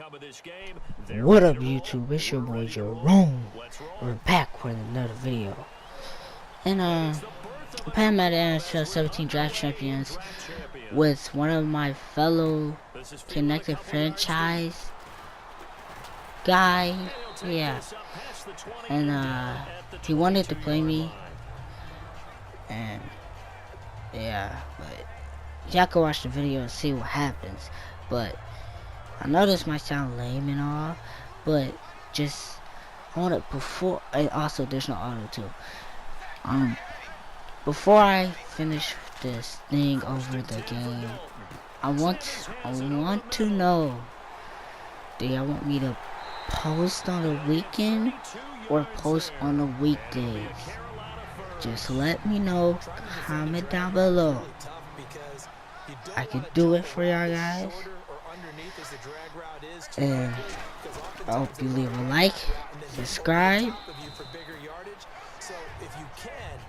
outcome of this game. What up, YouTube? It's your boy Jerome. We're back with another video. And I'm playing at NHL 17 Draft Champions with one of my fellow connected franchise guy. Yeah. And he wanted to play me. And yeah, but y'all can watch the video and see what happens. But I know this might sound lame and all, but just I want to before. And also, there's no auto too. Before I finish this thing over the game, I want to know: do y'all want me to post on the weekend or post on the weekdays? Just let me know. Comment down below. I can do it for y'all guys. And I hope you leave a like, subscribe,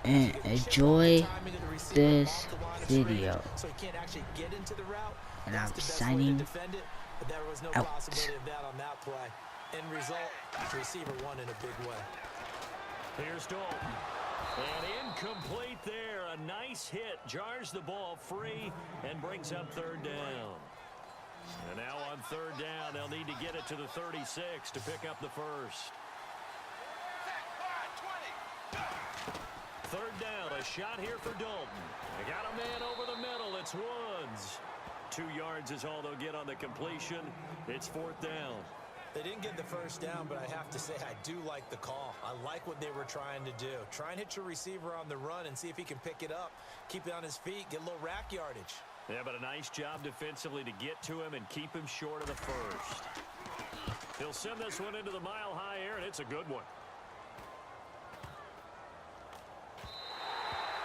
and enjoy this video. And I'm signing out. End result, receiver won in a big way. Here's Dalton. And incomplete there. A nice hit. Jars the ball free and brings up third down. And now on third down, they'll need to get it to the 36 to pick up the first. Third down, a shot here for Dalton. They got a man over the middle. It's Woods. 2 yards is all they'll get on the completion. It's fourth down. They didn't get the first down, but I have to say I do like the call. I like what they were trying to do. Try and hit your receiver on the run and see if he can pick it up. Keep it on his feet, get a little rack yardage. Yeah, but a nice job defensively to get to him and keep him short of the first. He'll send this one into the mile-high air, and it's a good one.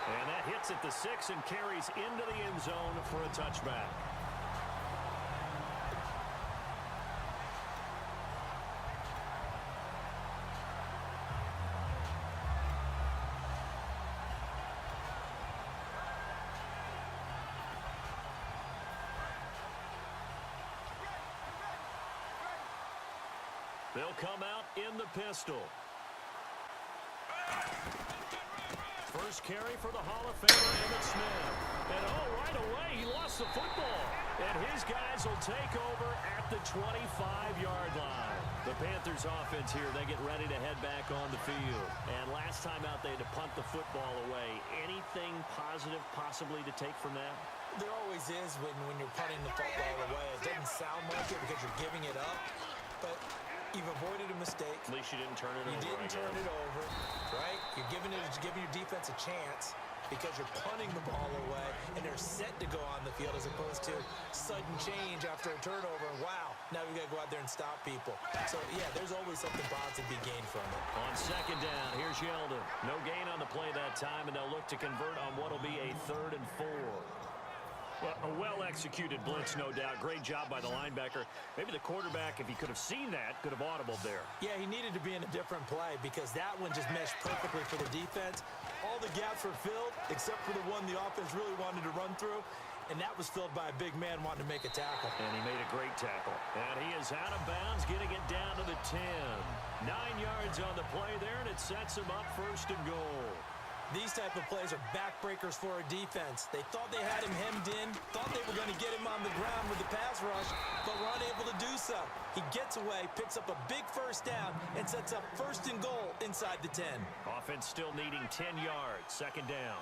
And that hits at the 6 and carries into the end zone for a touchback. They'll come out in the pistol. First carry for the Hall of Famer, Emmitt Smith. And right away, he lost the football. And his guys will take over at the 25-yard line. The Panthers offense here, they get ready to head back on the field. And last time out, they had to punt the football away. Anything positive possibly to take from that? There always is when you're punting the football away. It doesn't sound like it because you're giving it up. But you've avoided a mistake. At least you didn't turn it over. You didn't turn it over, right? You're giving your defense a chance because you're punting the ball away, and they're set to go on the field as opposed to sudden change after a turnover. And wow, now we got to go out there and stop people. So, yeah, there's always something positive to be gained from it. On second down, here's Yeldon. No gain on the play that time, and they'll look to convert on what will be a 3rd and 4. Well, a well-executed blitz, no doubt. Great job by the linebacker. Maybe the quarterback, if he could have seen that, could have audibled there. Yeah, he needed to be in a different play because that one just meshed perfectly for the defense. All the gaps were filled except for the one the offense really wanted to run through, and that was filled by a big man wanting to make a tackle. And he made a great tackle. And he is out of bounds, getting it down to the 10. 9 yards on the play there, and it sets him up 1st and goal. These type of plays are backbreakers for a defense. They thought they had him hemmed in, thought they were going to get him on the ground with the pass rush, but were unable to do so. He gets away, picks up a big first down, and sets up 1st and goal inside the 10. Offense still needing 10 yards, 2nd down.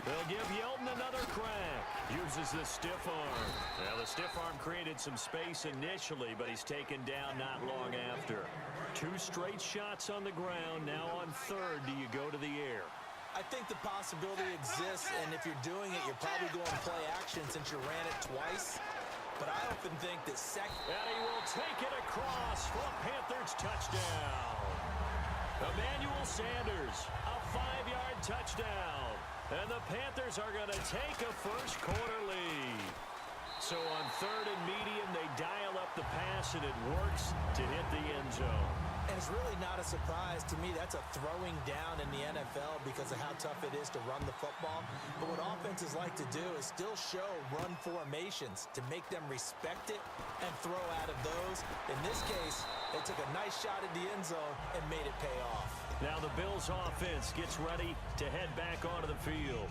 They'll give Yeldon another crack. Uses the stiff arm. Now, the stiff arm created some space initially, but he's taken down not long after. 2 straight shots on the ground. Now on 3rd, do you go to the air? I think the possibility exists, and if you're doing it, you're probably going to play action since you ran it twice. But I often think that And he will take it across for a Panthers touchdown. Emmanuel Sanders, a 5-yard touchdown. And the Panthers are going to take a first-quarter lead. So on 3rd and medium, they dial up the pass, and it works to hit the end zone. And it's really not a surprise to me. That's a throwing down in the NFL because of how tough it is to run the football. But what offenses like to do is still show run formations to make them respect it and throw out of those. In this case, they took a nice shot at the end zone and made it pay off. Now the Bills offense gets ready to head back onto the field.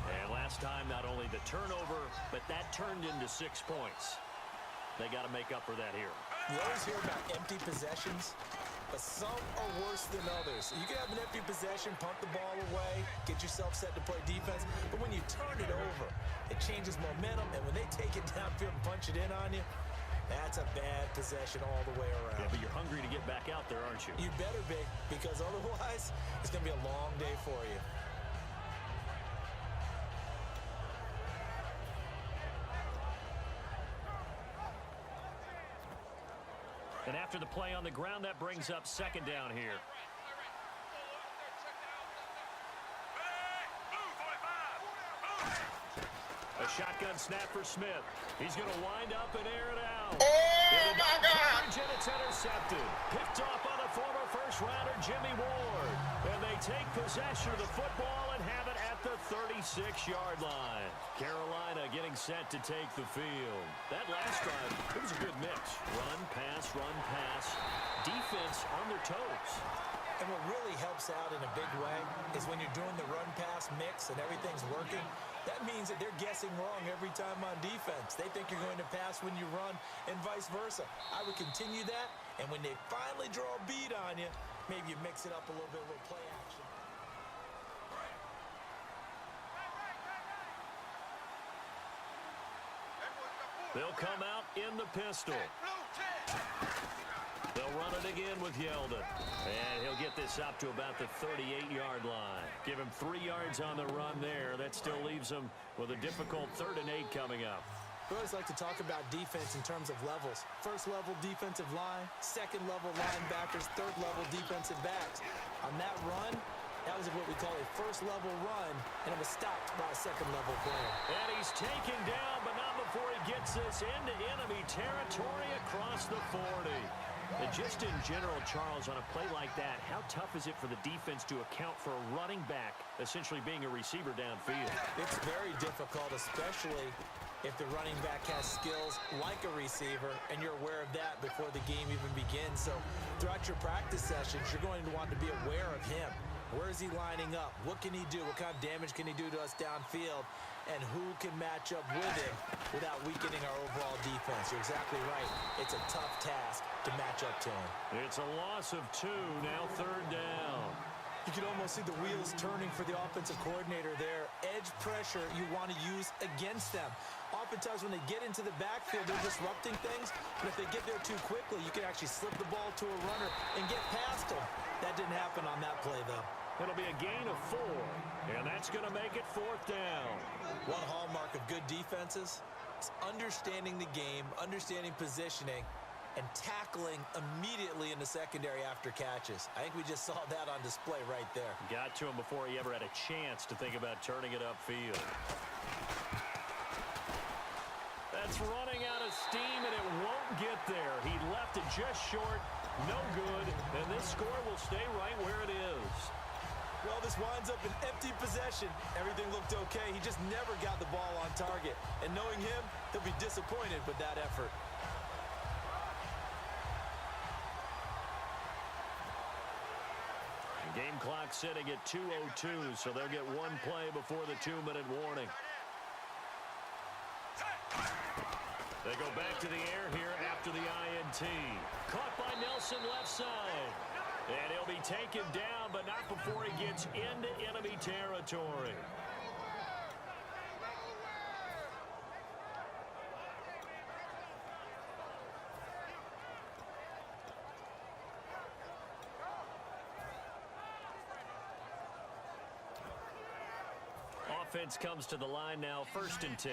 And last time, not only the turnover, but that turned into 6 points. They got to make up for that here. You always hear about empty possessions, but some are worse than others. You can have an empty possession, punt the ball away, get yourself set to play defense, but when you turn it over, it changes momentum, and when they take it downfield and punch it in on you, that's a bad possession all the way around. Yeah, but you're hungry to get back out there, aren't you? You better be, because otherwise, it's going to be a long day for you. And after the play on the ground, that brings up second down here. A shotgun snap for Smith. He's going to wind up and air it out. Oh, my God! And it's intercepted. Picked off by the former first-rounder Jimmy Ward. And they take possession of the football and have it at the 36-yard line. Carolina getting set to take the field. That last drive, it was a good mix. Run, pass, defense on their toes. And what really helps out in a big way is when you're doing the run-pass mix and everything's working, that means that they're guessing wrong every time on defense. They think you're going to pass when you run and vice versa. I would continue that, and when they finally draw a bead on you, maybe you mix it up a little bit, a little play action. They'll come out in the pistol. They'll run it again with Yeldon. And he'll get this up to about the 38-yard line. Give him 3 yards on the run there. That still leaves him with a difficult 3rd and 8 coming up. We always like to talk about defense in terms of levels. First level defensive line, second level linebackers, third level defensive backs. On that run, that was what we call a first level run, and it was stopped by a second level player. And he's taken down, but not before he gets this into enemy territory across the 40. And just in general, Charles, on a play like that, how tough is it for the defense to account for a running back essentially being a receiver downfield? It's very difficult, especially if the running back has skills like a receiver, and you're aware of that before the game even begins. So throughout your practice sessions, you're going to want to be aware of him. Where is he lining up? What can he do? What kind of damage can he do to us downfield? And who can match up with him without weakening our overall defense? You're exactly right. It's a tough task to match up to him. It's a loss of 2, now 3rd down. You can almost see the wheels turning for the offensive coordinator there. Edge pressure you want to use against them. Oftentimes when they get into the backfield, they're disrupting things. But if they get there too quickly, you can actually slip the ball to a runner and get past them. That didn't happen on that play, though. It'll be a gain of 4, and that's going to make it 4th down. One hallmark of good defenses is understanding the game, understanding positioning, and tackling immediately in the secondary after catches. I think we just saw that on display right there. Got to him before he ever had a chance to think about turning it upfield. That's running out of steam, and it won't get there. He left it just short, no good, and this score will stay right where it is. Well, this winds up an empty possession. Everything looked okay. He just never got the ball on target. And knowing him, he'll be disappointed with that effort. Game clock sitting at 2:02, so they'll get 1 play before the 2-minute warning. They go back to the air here after the INT. Caught by Nelson left side. And he'll be taken down, but not before he gets into enemy territory. Offense comes to the line now, 1st and 10.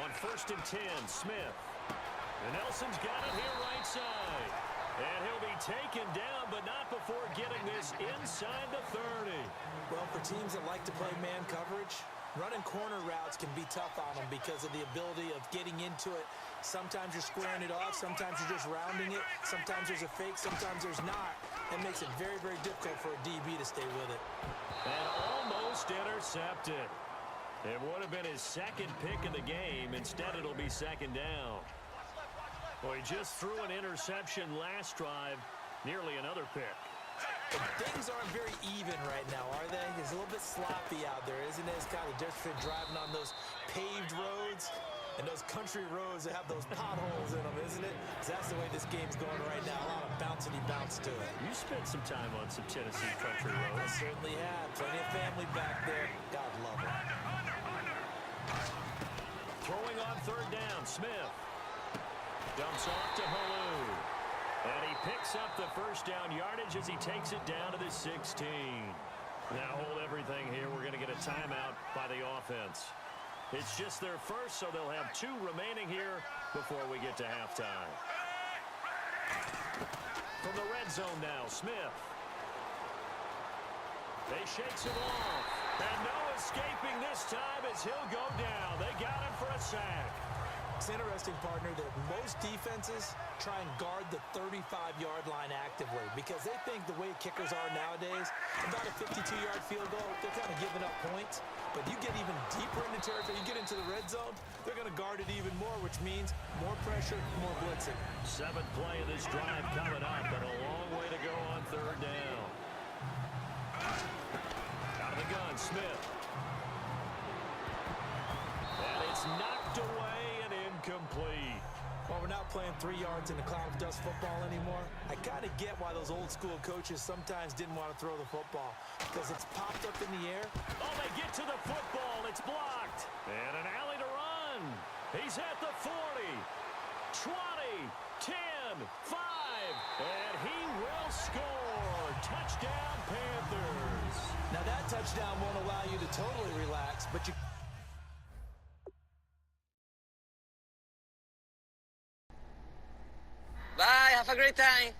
On 1st and 10, Smith. And Nelson's got it here right side. And he'll be taken down, but not before getting this inside the 30. Well, for teams that like to play man coverage, Running corner routes can be tough on them because of the ability of getting into it. Sometimes you're squaring it off. Sometimes you're just rounding it. Sometimes there's a fake. Sometimes there's not. That makes it very, very difficult for a DB to stay with it. And almost intercepted. It would have been his second pick of the game. Instead, it'll be second down. Well, he just threw an interception last drive. Nearly another pick. But things aren't very even right now, are they? It's a little bit sloppy out there, isn't it? It's kind of different between driving on those paved roads and those country roads that have those potholes in them, isn't it? 'Cause that's the way this game's going right now. A lot of bouncy bounce to it. You spent some time on some Tennessee country roads. I certainly have. Plenty of family back there. God love it. Throwing on third down, Smith. Dumps off to Halou. And he picks up the first down yardage as he takes it down to the 16. Now hold everything here. We're going to get a timeout by the offense. It's just their first, so they'll have 2 remaining here before we get to halftime. From the red zone now, Smith. They shakes him off. And no escaping this time as he'll go down. They got him for a sack. It's interesting, partner, that most defenses try and guard the 35-yard line actively because they think the way kickers are nowadays, about a 52-yard field goal, they're kind of giving up points. But you get even deeper into territory, you get into the red zone, they're going to guard it even more, which means more pressure, more blitzing. 7th play of this drive coming up, and a long way to go on third down. Out of the gun, Smith. And it's knocked away and incomplete. Well, we're not playing 3 yards in the cloud of dust football anymore. I kind of get why those old school coaches sometimes didn't want to throw the football because it's popped up in the air. Oh, they get to the football. It's blocked. And an alley to run. He's at the 40, 20, 10, 5, and he will score. Touchdown, Panthers. Now, that touchdown won't allow you to totally relax, but you... Bye, have a great time.